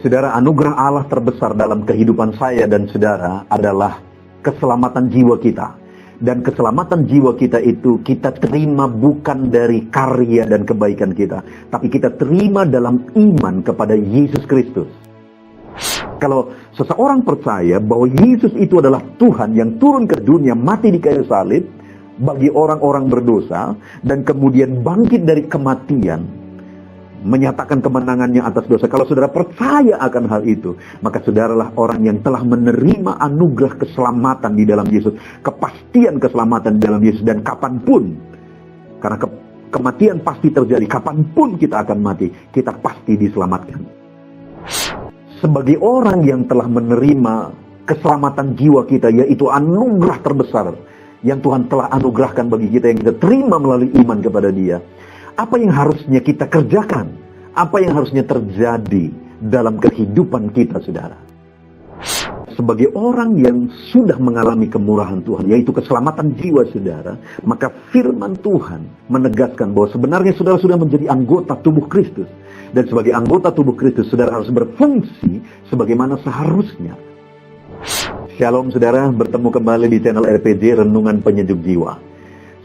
Saudara, anugerah Allah terbesar dalam kehidupan saya dan saudara adalah keselamatan jiwa kita. Dan keselamatan jiwa kita itu kita terima bukan dari karya dan kebaikan kita, tapi kita terima dalam iman kepada Yesus Kristus. Kalau seseorang percaya bahwa Yesus itu adalah Tuhan yang turun ke dunia, mati di kayu salib bagi orang-orang berdosa, dan kemudian bangkit dari kematian, menyatakan kemenangannya atas dosa. Kalau saudara percaya akan hal itu, maka saudaralah orang yang telah menerima anugerah keselamatan di dalam Yesus, kepastian keselamatan di dalam Yesus. Dan kapanpun, karena kematian pasti terjadi, kapanpun kita akan mati, kita pasti diselamatkan. Sebagai orang yang telah menerima keselamatan jiwa kita, yaitu anugerah terbesar yang Tuhan telah anugerahkan bagi kita, yang kita terima melalui iman kepada Dia, apa yang harusnya kita kerjakan? Apa yang harusnya terjadi dalam kehidupan kita, saudara? Sebagai orang yang sudah mengalami kemurahan Tuhan, yaitu keselamatan jiwa saudara, maka firman Tuhan menegaskan bahwa sebenarnya saudara sudah menjadi anggota tubuh Kristus. Dan sebagai anggota tubuh Kristus, saudara harus berfungsi sebagaimana seharusnya. Shalom saudara, bertemu kembali di channel RPG Renungan Penyejuk Jiwa.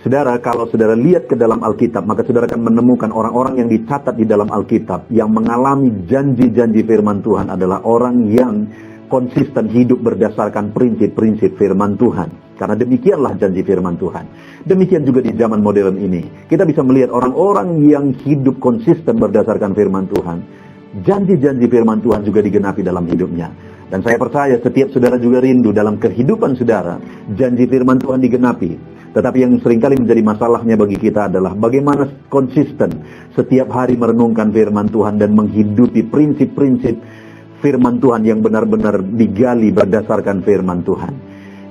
Saudara, kalau saudara lihat ke dalam Alkitab, maka saudara akan menemukan orang-orang yang dicatat di dalam Alkitab yang mengalami janji-janji firman Tuhan adalah orang yang konsisten hidup berdasarkan prinsip-prinsip firman Tuhan. Karena demikianlah janji firman Tuhan. Demikian juga di zaman modern ini. Kita bisa melihat orang-orang yang hidup konsisten berdasarkan firman Tuhan. Janji-janji firman Tuhan juga digenapi dalam hidupnya. Dan saya percaya setiap saudara juga rindu dalam kehidupan saudara, janji firman Tuhan digenapi. Tetapi yang seringkali menjadi masalahnya bagi kita adalah bagaimana konsisten setiap hari merenungkan firman Tuhan dan menghidupi prinsip-prinsip firman Tuhan yang benar-benar digali berdasarkan firman Tuhan.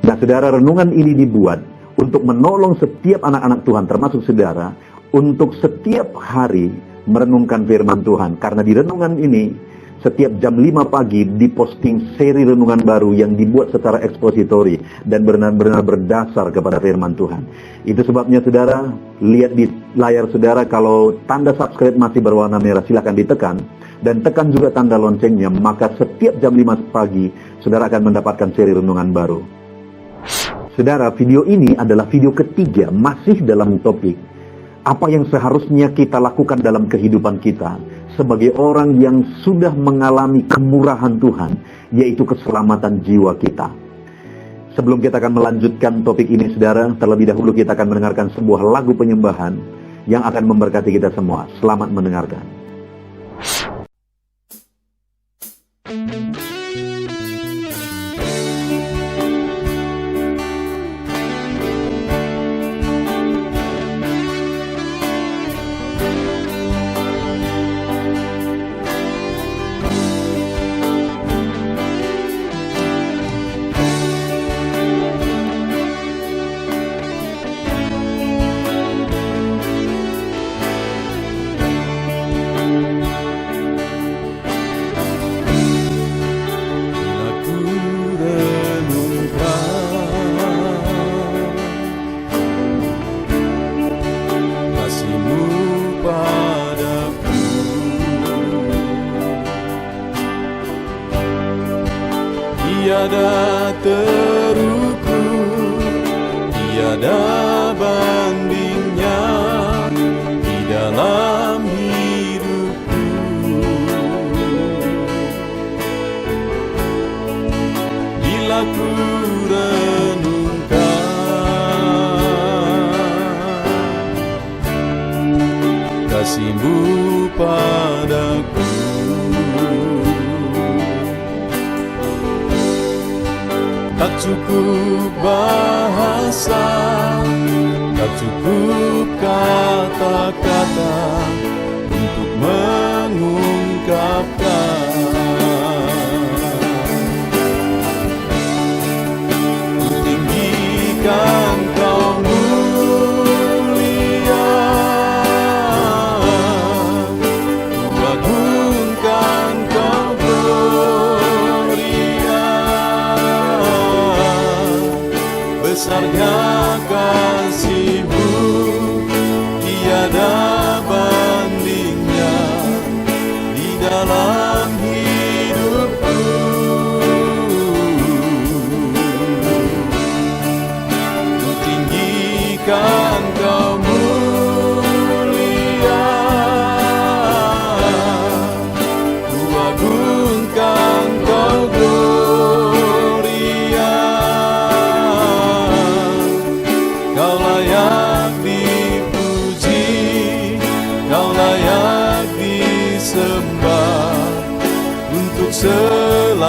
Nah saudara, renungan ini dibuat untuk menolong setiap anak-anak Tuhan, termasuk saudara, untuk setiap hari merenungkan firman Tuhan. Karena di renungan ini, setiap jam 5 pagi diposting seri renungan baru yang dibuat secara ekspositori dan benar-benar berdasar kepada firman Tuhan. Itu sebabnya saudara, lihat di layar saudara, kalau tanda subscribe masih berwarna merah silakan ditekan. Dan tekan juga tanda loncengnya, maka setiap jam 5 pagi saudara akan mendapatkan seri renungan baru. Saudara, video ini adalah video ketiga masih dalam topik apa yang seharusnya kita lakukan dalam kehidupan kita sebagai orang yang sudah mengalami kemurahan Tuhan, yaitu keselamatan jiwa kita. Sebelum kita akan melanjutkan topik ini, saudara, terlebih dahulu kita akan mendengarkan sebuah lagu penyembahan yang akan memberkati kita semua. Selamat mendengarkan. Tiada terukur, tiada bandingnya di dalam hidupku. Bila ku renungkan kasih-Mu padaku, tak cukup bahasa, tak cukup kata-kata untuk mengungkapkan. Ku tinggikan Kau mulia, ku agungkan Kau gloria. Besarnya kasih-Mu, tiada banding. disembah untuk selamanya.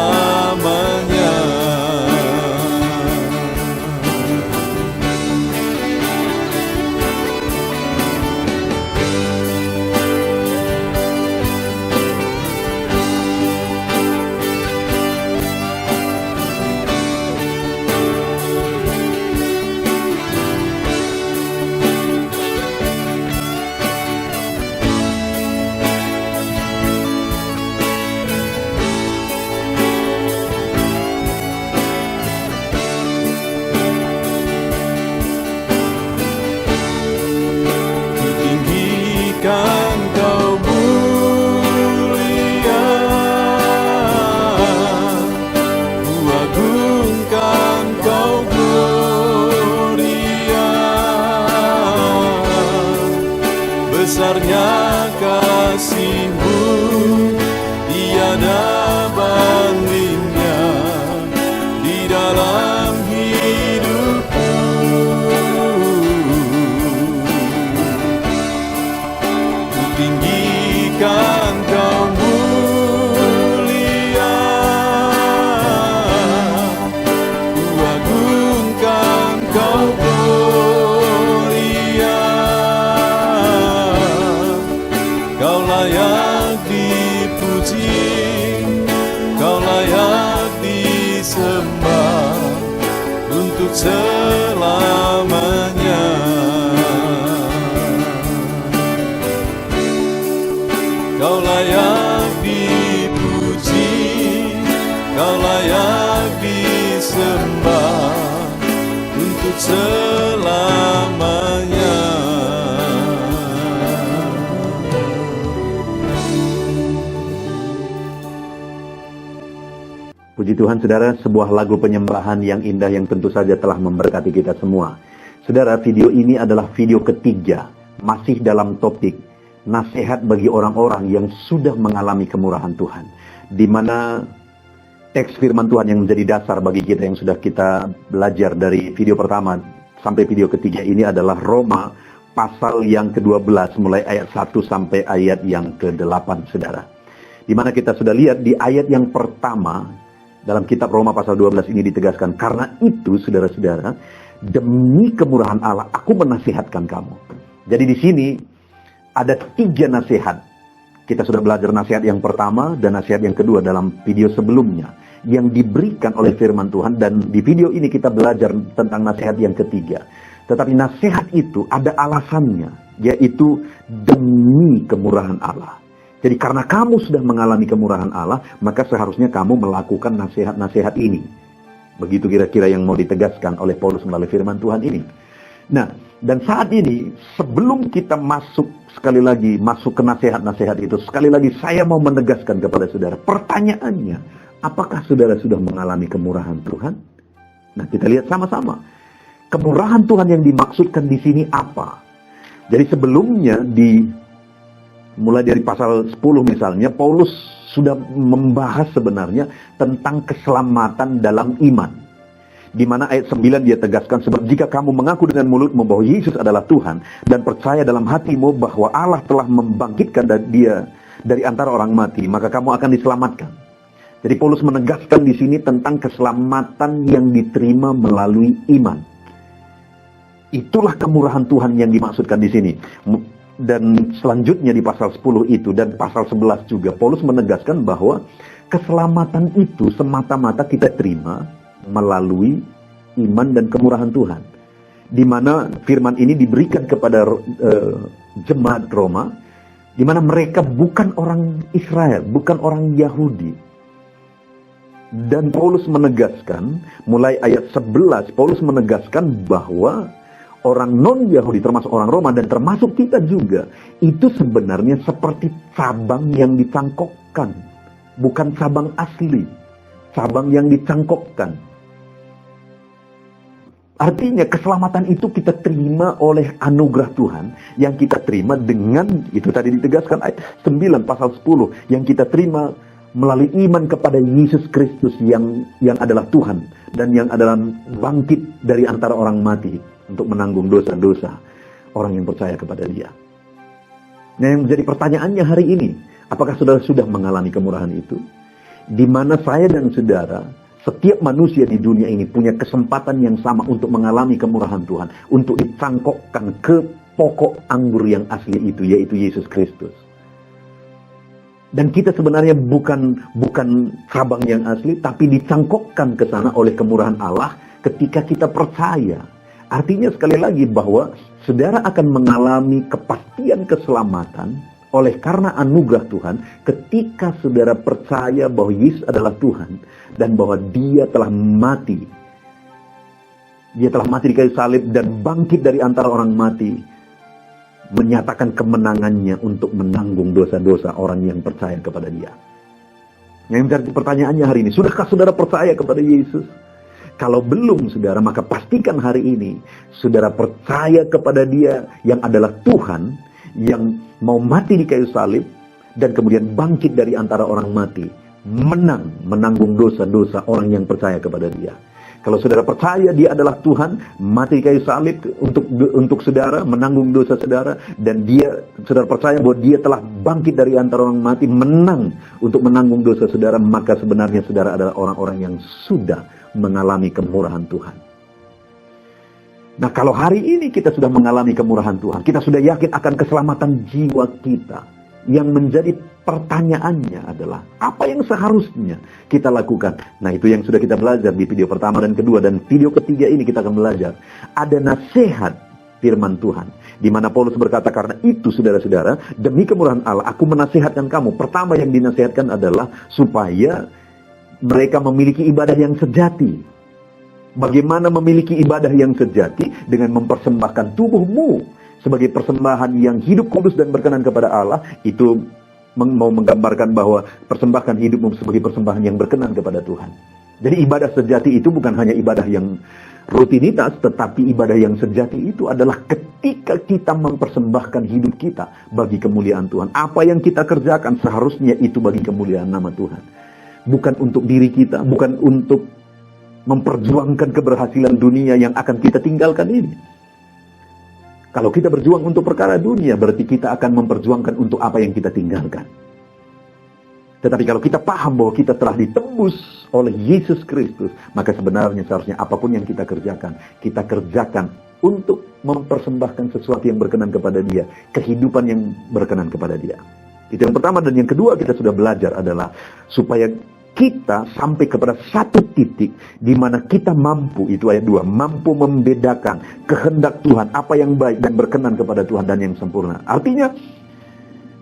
Tinggikan kau mulia, ku agungkan kau gloria. Besarnya kasih-Mu tiada bandingnya di dalam hidupku. Tinggikan kau mulia, ku agungkan kau gloria. Kau layak dipuji, kau layak disembah untuk selamanya. Kau layak dipuji, kau layak disembah untuk selamanya. Puji Tuhan, saudara, sebuah lagu penyembahan yang indah yang tentu saja telah memberkati kita semua. Saudara, video ini adalah video ketiga, masih dalam topik nasihat bagi orang-orang yang sudah mengalami kemurahan Tuhan, di mana teks firman Tuhan yang menjadi dasar bagi kita yang sudah kita belajar dari video pertama sampai video ketiga ini adalah Roma pasal yang ke-12 mulai ayat 1 sampai ayat yang ke-8, saudara. Di mana kita sudah lihat di ayat yang pertama dalam kitab Roma pasal 12 ini ditegaskan, karena itu saudara-saudara, demi kemurahan Allah aku menasihatkan kamu. Jadi di sini ada 3 nasihat. Kita sudah belajar nasihat yang pertama dan nasihat yang kedua dalam video sebelumnya yang diberikan oleh firman Tuhan, dan di video ini kita belajar tentang nasihat yang ketiga. Tetapi nasihat itu ada alasannya, yaitu demi kemurahan Allah. Jadi karena kamu sudah mengalami kemurahan Allah, maka seharusnya kamu melakukan nasihat-nasihat ini. Begitu kira-kira yang mau ditegaskan oleh Paulus melalui firman Tuhan ini. Nah, dan saat ini sebelum kita masuk sekali lagi masuk ke nasihat-nasihat itu, sekali lagi saya mau menegaskan kepada saudara, pertanyaannya, apakah saudara sudah mengalami kemurahan Tuhan? Nah, kita lihat sama-sama. Kemurahan Tuhan yang dimaksudkan di sini apa? Jadi sebelumnya mulai dari pasal 10 misalnya, Paulus sudah membahas sebenarnya tentang keselamatan dalam iman. Di mana ayat 9 dia tegaskan, sebab jika kamu mengaku dengan mulutmu bahwa Yesus adalah Tuhan dan percaya dalam hatimu bahwa Allah telah membangkitkan dia dari antara orang mati, maka kamu akan diselamatkan. Jadi Paulus menegaskan di sini tentang keselamatan yang diterima melalui iman. Itulah kemurahan Tuhan yang dimaksudkan di sini. Dan selanjutnya di pasal 10 itu dan pasal 11 juga Paulus menegaskan bahwa keselamatan itu semata-mata kita terima melalui iman dan kemurahan Tuhan. Di mana firman ini diberikan kepada jemaat Roma, di mana mereka bukan orang Israel, bukan orang Yahudi. Dan Paulus menegaskan, mulai ayat 11, Paulus menegaskan bahwa orang non-Yahudi, termasuk orang Roma dan termasuk kita juga, itu sebenarnya seperti cabang yang dicangkokkan, bukan cabang asli, cabang yang dicangkokkan. Artinya keselamatan itu kita terima oleh anugerah Tuhan, yang kita terima dengan, itu tadi ditegaskan ayat 9 pasal 10, yang kita terima melalui iman kepada Yesus Kristus yang adalah Tuhan dan yang adalah bangkit dari antara orang mati untuk menanggung dosa-dosa orang yang percaya kepada Dia. Nah, yang menjadi pertanyaannya hari ini, Apakah saudara sudah mengalami kemurahan itu? Di mana saya dan saudara, setiap manusia di dunia ini punya kesempatan yang sama untuk mengalami kemurahan Tuhan, untuk dicangkokkan ke pokok anggur yang asli itu, yaitu Yesus Kristus. Dan kita sebenarnya bukan cabang yang asli, tapi dicangkokkan ke sana oleh kemurahan Allah ketika kita percaya. Artinya sekali lagi bahwa saudara akan mengalami kepastian keselamatan oleh karena anugerah Tuhan ketika saudara percaya bahwa Yesus adalah Tuhan dan bahwa Dia telah mati. Dia telah mati di kayu salib dan bangkit dari antara orang mati, menyatakan kemenangannya untuk menanggung dosa-dosa orang yang percaya kepada Dia. Yang menjadi pertanyaannya hari ini, sudahkah saudara percaya kepada Yesus? Kalau belum saudara, maka pastikan hari ini saudara percaya kepada Dia yang adalah Tuhan, yang mau mati di kayu salib dan kemudian bangkit dari antara orang mati, menanggung dosa-dosa orang yang percaya kepada Dia. Kalau saudara percaya Dia adalah Tuhan, mati di kayu salib untuk saudara, menanggung dosa saudara, dan saudara percaya bahwa Dia telah bangkit dari antara orang mati, menang untuk menanggung dosa saudara, maka sebenarnya saudara adalah orang-orang yang sudah mengalami kemurahan Tuhan. Nah, kalau hari ini kita sudah mengalami kemurahan Tuhan, kita sudah yakin akan keselamatan jiwa kita. Yang menjadi pertanyaannya adalah, apa yang seharusnya kita lakukan? Nah, itu yang sudah kita belajar di video pertama dan kedua, dan video ketiga ini kita akan belajar. Ada nasihat firman Tuhan, di mana Paulus berkata, karena itu saudara-saudara, demi kemurahan Allah, aku menasihatkan kamu. Pertama yang dinasihatkan adalah supaya mereka memiliki ibadah yang sejati. Bagaimana memiliki ibadah yang sejati? Dengan mempersembahkan tubuhmu sebagai persembahan yang hidup, kudus, dan berkenan kepada Allah. Itu mau menggambarkan bahwa persembahkan hidupmu sebagai persembahan yang berkenan kepada Tuhan. Jadi ibadah sejati itu bukan hanya ibadah yang rutinitas, tetapi ibadah yang sejati itu adalah ketika kita mempersembahkan hidup kita bagi kemuliaan Tuhan. Apa yang kita kerjakan seharusnya itu bagi kemuliaan nama Tuhan. Bukan untuk diri kita, bukan untuk memperjuangkan keberhasilan dunia yang akan kita tinggalkan ini. Kalau kita berjuang untuk perkara dunia, berarti kita akan memperjuangkan untuk apa yang kita tinggalkan. Tetapi kalau kita paham bahwa kita telah ditebus oleh Yesus Kristus, maka sebenarnya seharusnya apapun yang kita kerjakan untuk mempersembahkan sesuatu yang berkenan kepada Dia, kehidupan yang berkenan kepada Dia. Itu yang pertama. Dan yang kedua kita sudah belajar adalah supaya kita sampai kepada satu titik di mana kita mampu, itu ayat 2, mampu membedakan kehendak Tuhan, apa yang baik dan berkenan kepada Tuhan dan yang sempurna. Artinya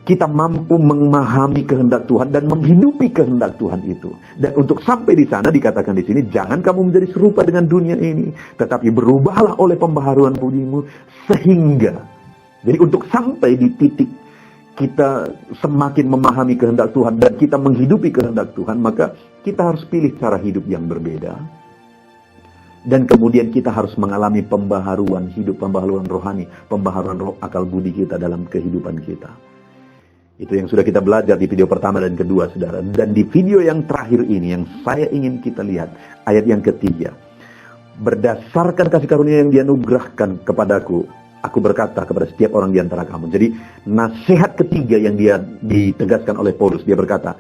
kita mampu memahami kehendak Tuhan dan menghidupi kehendak Tuhan itu. Dan untuk sampai di sana dikatakan di sini, jangan kamu menjadi serupa dengan dunia ini, tetapi berubahlah oleh pembaharuan budimu sehingga. Jadi untuk sampai di titik kita semakin memahami kehendak Tuhan dan kita menghidupi kehendak Tuhan, maka kita harus pilih cara hidup yang berbeda. Dan kemudian kita harus mengalami pembaharuan hidup, pembaharuan rohani, pembaharuan roh akal budi kita dalam kehidupan kita. Itu yang sudah kita belajar di video pertama dan kedua, saudara. Dan di video yang terakhir ini, yang saya ingin kita lihat, ayat yang ketiga. Berdasarkan kasih karunia yang dianugerahkan kepadaku, aku berkata kepada setiap orang di antara kamu. Jadi nasihat ketiga yang dia ditegaskan oleh Paulus, dia berkata,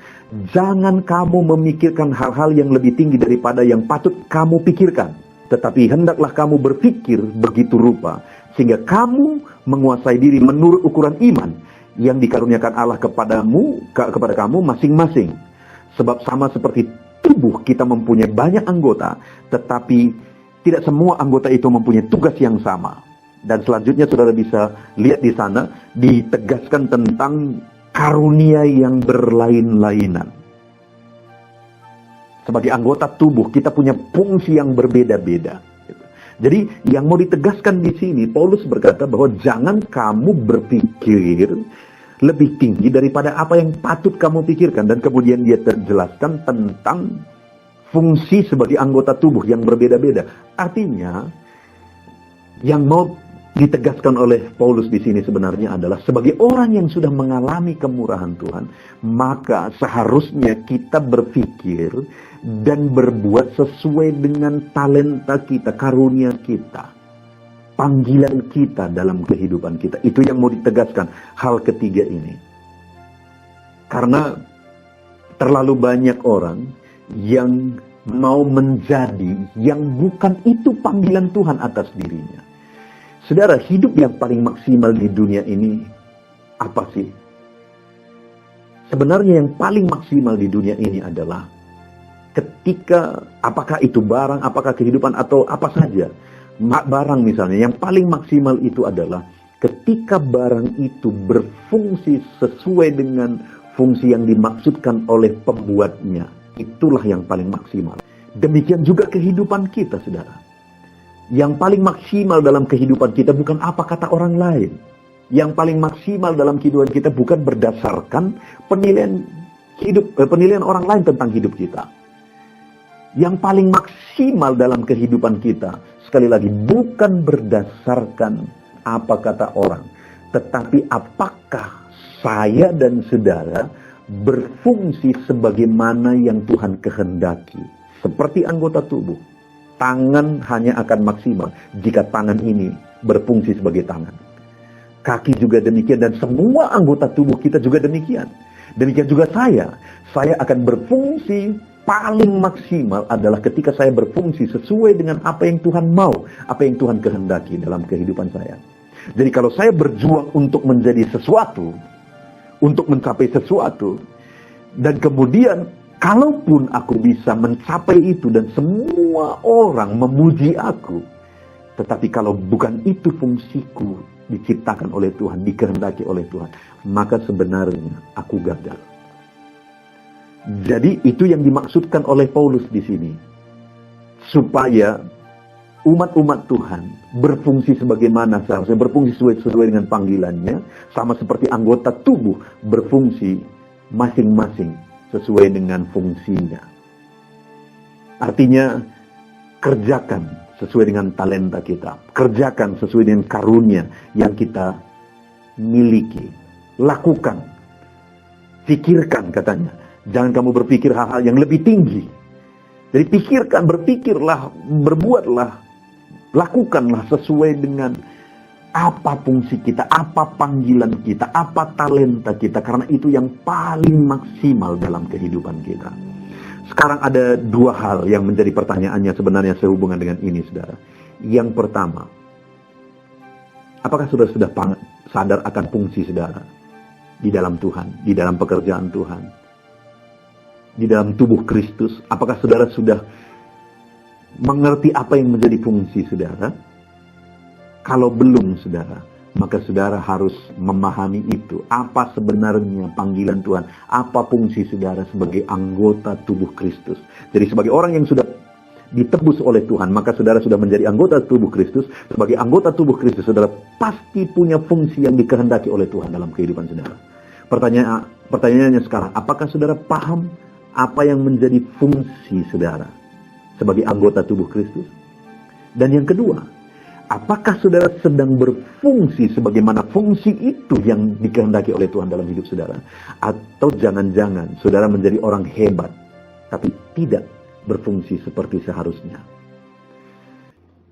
jangan kamu memikirkan hal-hal yang lebih tinggi daripada yang patut kamu pikirkan, tetapi hendaklah kamu berpikir begitu rupa sehingga kamu menguasai diri menurut ukuran iman yang dikaruniakan Allah kepada kamu masing-masing. Sebab sama seperti tubuh kita mempunyai banyak anggota, tetapi tidak semua anggota itu mempunyai tugas yang sama. Dan selanjutnya saudara bisa lihat di sana ditegaskan tentang karunia yang berlain-lainan. Sebagai anggota tubuh kita punya fungsi yang berbeda-beda. Jadi yang mau ditegaskan di sini, Paulus berkata bahwa jangan kamu berpikir lebih tinggi daripada apa yang patut kamu pikirkan. Dan kemudian dia terjelaskan tentang fungsi sebagai anggota tubuh yang berbeda-beda. Artinya yang mau ditegaskan oleh Paulus di sini sebenarnya adalah sebagai orang yang sudah mengalami kemurahan Tuhan, maka seharusnya kita berpikir dan berbuat sesuai dengan talenta kita, karunia kita, panggilan kita dalam kehidupan kita. Itu yang mau ditegaskan hal ketiga ini. Karena terlalu banyak orang yang mau menjadi yang bukan itu panggilan Tuhan atas dirinya. Saudara, hidup yang paling maksimal di dunia ini apa sih? Sebenarnya yang paling maksimal di dunia ini adalah ketika, apakah itu barang, apakah kehidupan, atau apa saja. Barang misalnya, yang paling maksimal itu adalah ketika barang itu berfungsi sesuai dengan fungsi yang dimaksudkan oleh pembuatnya. Itulah yang paling maksimal. Demikian juga kehidupan kita, saudara. Yang paling maksimal dalam kehidupan kita bukan apa kata orang lain. Yang paling maksimal dalam kehidupan kita bukan berdasarkan penilaian orang lain tentang hidup kita. Yang paling maksimal dalam kehidupan kita, sekali lagi, bukan berdasarkan apa kata orang, tetapi apakah saya dan saudara berfungsi sebagaimana yang Tuhan kehendaki. Seperti anggota tubuh, tangan hanya akan maksimal jika tangan ini berfungsi sebagai tangan. Kaki juga demikian, dan semua anggota tubuh kita juga demikian. Demikian juga saya akan berfungsi paling maksimal adalah ketika saya berfungsi sesuai dengan apa yang Tuhan mau, apa yang Tuhan kehendaki dalam kehidupan saya. Jadi kalau saya berjuang untuk menjadi sesuatu, untuk mencapai sesuatu, dan kemudian kalaupun aku bisa mencapai itu dan semua orang memuji aku, tetapi kalau bukan itu fungsiku diciptakan oleh Tuhan, dikehendaki oleh Tuhan, maka sebenarnya aku gagal. Jadi itu yang dimaksudkan oleh Paulus di sini, supaya umat-umat Tuhan berfungsi sebagaimana seharusnya, berfungsi sesuai dengan panggilannya, sama seperti anggota tubuh berfungsi masing-masing sesuai dengan fungsinya. Artinya, kerjakan sesuai dengan talenta kita, kerjakan sesuai dengan karunia yang kita miliki, lakukan, pikirkan katanya. Jangan kamu berpikir hal-hal yang lebih tinggi. Jadi pikirkan, berpikirlah, berbuatlah, lakukanlah sesuai dengan apa fungsi kita, apa panggilan kita, apa talenta kita. Karena itu yang paling maksimal dalam kehidupan kita. Sekarang ada dua hal yang menjadi pertanyaannya sebenarnya sehubungan dengan ini, saudara. Yang pertama, apakah saudara sudah sadar akan fungsi saudara di dalam Tuhan, di dalam pekerjaan Tuhan, di dalam tubuh Kristus? Apakah saudara sudah mengerti apa yang menjadi fungsi saudara? Kalau belum, saudara, maka saudara harus memahami itu. Apa sebenarnya panggilan Tuhan? Apa fungsi saudara sebagai anggota tubuh Kristus? Jadi sebagai orang yang sudah ditebus oleh Tuhan, maka saudara sudah menjadi anggota tubuh Kristus. Sebagai anggota tubuh Kristus, saudara pasti punya fungsi yang dikehendaki oleh Tuhan dalam kehidupan saudara. Pertanyaannya sekarang, apakah saudara paham apa yang menjadi fungsi saudara sebagai anggota tubuh Kristus? Dan yang kedua, apakah saudara sedang berfungsi sebagaimana fungsi itu yang dikehendaki oleh Tuhan dalam hidup saudara? Atau jangan-jangan saudara menjadi orang hebat, tapi tidak berfungsi seperti seharusnya?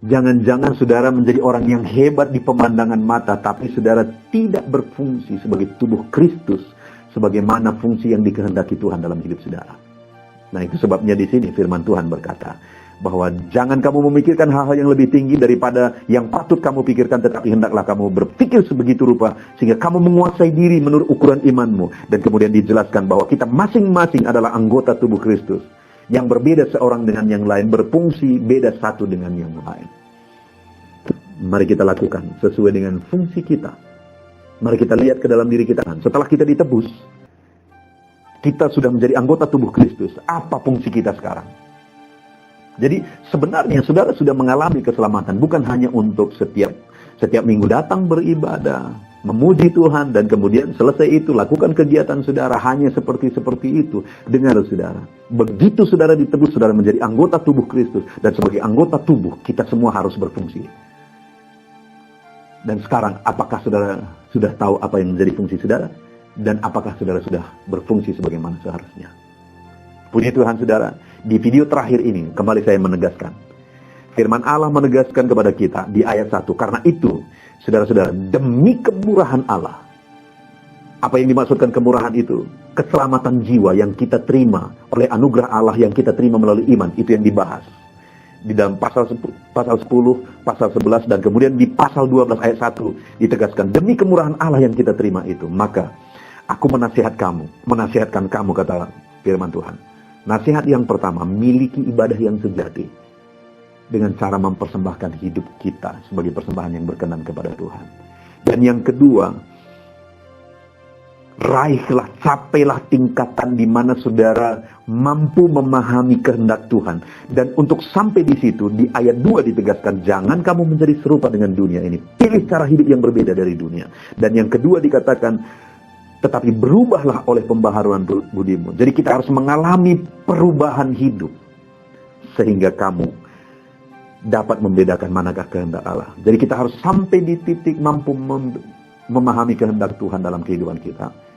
Jangan-jangan saudara menjadi orang yang hebat di pemandangan mata, tapi saudara tidak berfungsi sebagai tubuh Kristus, sebagaimana fungsi yang dikehendaki Tuhan dalam hidup saudara. Nah, itu sebabnya di sini firman Tuhan berkata, bahwa jangan kamu memikirkan hal-hal yang lebih tinggi daripada yang patut kamu pikirkan, tetapi hendaklah kamu berpikir sebegitu rupa sehingga kamu menguasai diri menurut ukuran imanmu. Dan kemudian dijelaskan bahwa kita masing-masing adalah anggota tubuh Kristus yang berbeda seorang dengan yang lain, berfungsi beda satu dengan yang lain. Mari kita lakukan sesuai dengan fungsi kita. Mari kita lihat ke dalam diri kita. Setelah kita ditebus, kita sudah menjadi anggota tubuh Kristus. Apa fungsi kita sekarang? Jadi sebenarnya saudara sudah mengalami keselamatan, bukan hanya untuk setiap minggu datang beribadah, memuji Tuhan, dan kemudian selesai itu lakukan kegiatan saudara hanya seperti itu. Dengar saudara, begitu saudara ditebus, saudara menjadi anggota tubuh Kristus, dan sebagai anggota tubuh kita semua harus berfungsi. Dan sekarang, apakah saudara sudah tahu apa yang menjadi fungsi saudara? Dan apakah saudara sudah berfungsi sebagaimana seharusnya? Puji Tuhan saudara, di video terakhir ini kembali saya menegaskan, firman Allah menegaskan kepada kita di ayat 1, karena itu saudara-saudara, demi kemurahan Allah, Apa yang dimaksudkan kemurahan itu? Keselamatan jiwa yang kita terima oleh anugerah Allah yang kita terima melalui iman. Itu yang dibahas di dalam pasal 10, pasal 11, dan kemudian di pasal 12 ayat 1 ditegaskan, demi kemurahan Allah yang kita terima itu, maka aku menasihatkan kamu, kata firman Tuhan. Nasihat yang pertama, miliki ibadah yang sejati dengan cara mempersembahkan hidup kita sebagai persembahan yang berkenan kepada Tuhan. Dan yang kedua, raihlah, capailah tingkatan di mana saudara mampu memahami kehendak Tuhan. Dan untuk sampai di situ, di ayat 2 ditegaskan, jangan kamu menjadi serupa dengan dunia ini. Pilih cara hidup yang berbeda dari dunia. Dan yang kedua dikatakan, tetapi berubahlah oleh pembaharuan budimu. Jadi kita harus mengalami perubahan hidup, sehingga kamu dapat membedakan manakah kehendak Allah. Jadi kita harus sampai di titik mampu memahami kehendak Tuhan dalam kehidupan kita.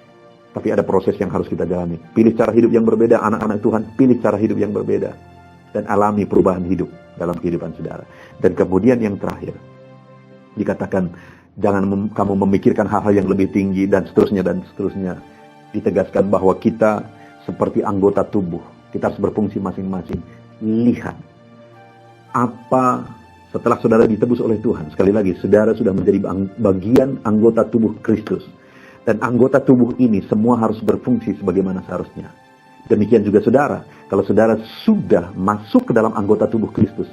Tapi ada proses yang harus kita jalani. Pilih cara hidup yang berbeda, anak-anak Tuhan, pilih cara hidup yang berbeda. Dan alami perubahan hidup dalam kehidupan saudara. Dan kemudian yang terakhir, dikatakan, jangan kamu memikirkan hal-hal yang lebih tinggi, dan seterusnya, dan seterusnya. Ditegaskan bahwa kita seperti anggota tubuh. Kita harus berfungsi masing-masing. Lihat, apa setelah saudara ditebus oleh Tuhan, sekali lagi, saudara sudah menjadi bagian anggota tubuh Kristus. Dan anggota tubuh ini semua harus berfungsi sebagaimana seharusnya. Demikian juga saudara, kalau saudara sudah masuk ke dalam anggota tubuh Kristus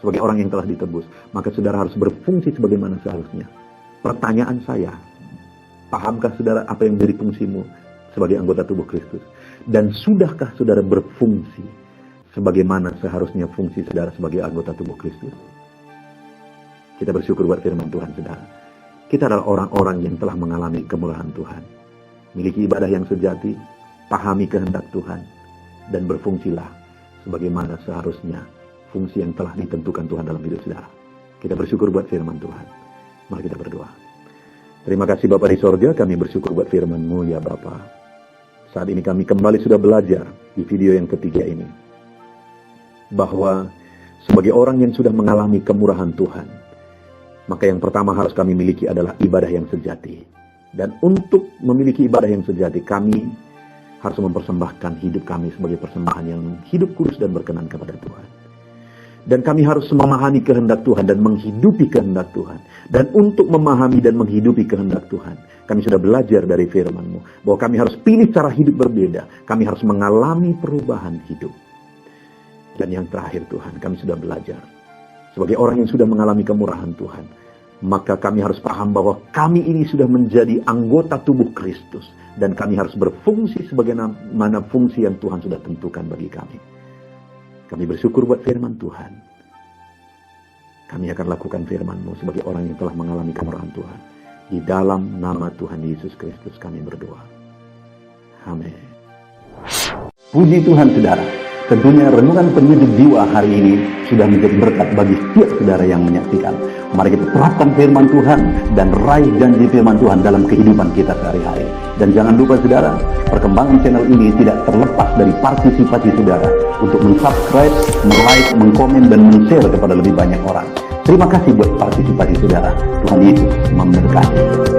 sebagai orang yang telah ditebus, maka saudara harus berfungsi sebagaimana seharusnya. Pertanyaan saya, pahamkah saudara apa yang menjadi fungsimu sebagai anggota tubuh Kristus? Dan sudahkah saudara berfungsi sebagaimana seharusnya fungsi saudara sebagai anggota tubuh Kristus? Kita bersyukur buat firman Tuhan, saudara. Kita adalah orang-orang yang telah mengalami kemurahan Tuhan. Miliki ibadah yang sejati, pahami kehendak Tuhan, dan berfungsilah sebagaimana seharusnya fungsi yang telah ditentukan Tuhan dalam hidup saudara. Kita bersyukur buat firman Tuhan. Mari kita berdoa. Terima kasih Bapa di sorga, kami bersyukur buat firman-Mu ya Bapa. Saat ini kami kembali sudah belajar di video yang ketiga ini, bahwa sebagai orang yang sudah mengalami kemurahan Tuhan, maka yang pertama harus kami miliki adalah ibadah yang sejati. Dan untuk memiliki ibadah yang sejati, kami harus mempersembahkan hidup kami sebagai persembahan yang hidup kudus dan berkenan kepada Tuhan. Dan kami harus memahami kehendak Tuhan dan menghidupi kehendak Tuhan. Dan untuk memahami dan menghidupi kehendak Tuhan, kami sudah belajar dari firman-Mu bahwa kami harus pilih cara hidup berbeda. Kami harus mengalami perubahan hidup. Dan yang terakhir Tuhan, kami sudah belajar sebagai orang yang sudah mengalami kemurahan Tuhan, maka kami harus paham bahwa kami ini sudah menjadi anggota tubuh Kristus. Dan kami harus berfungsi sebagaimana fungsi yang Tuhan sudah tentukan bagi kami. Kami bersyukur buat firman Tuhan. Kami akan lakukan firman-Mu sebagai orang yang telah mengalami kemurahan Tuhan. Di dalam nama Tuhan Yesus Kristus kami berdoa. Amin. Puji Tuhan saudara. Tentunya renungan pendidik jiwa hari ini sudah menjadi berkat bagi setiap saudara yang menyaksikan. Mari kita terapkan firman Tuhan dan raih janji firman Tuhan dalam kehidupan kita sehari-hari. Dan jangan lupa saudara, perkembangan channel ini tidak terlepas dari partisipasi saudara untuk mensubscribe, like, mengkomen, dan men-share kepada lebih banyak orang. Terima kasih buat partisipasi saudara. Tuhan Yesus memberkati.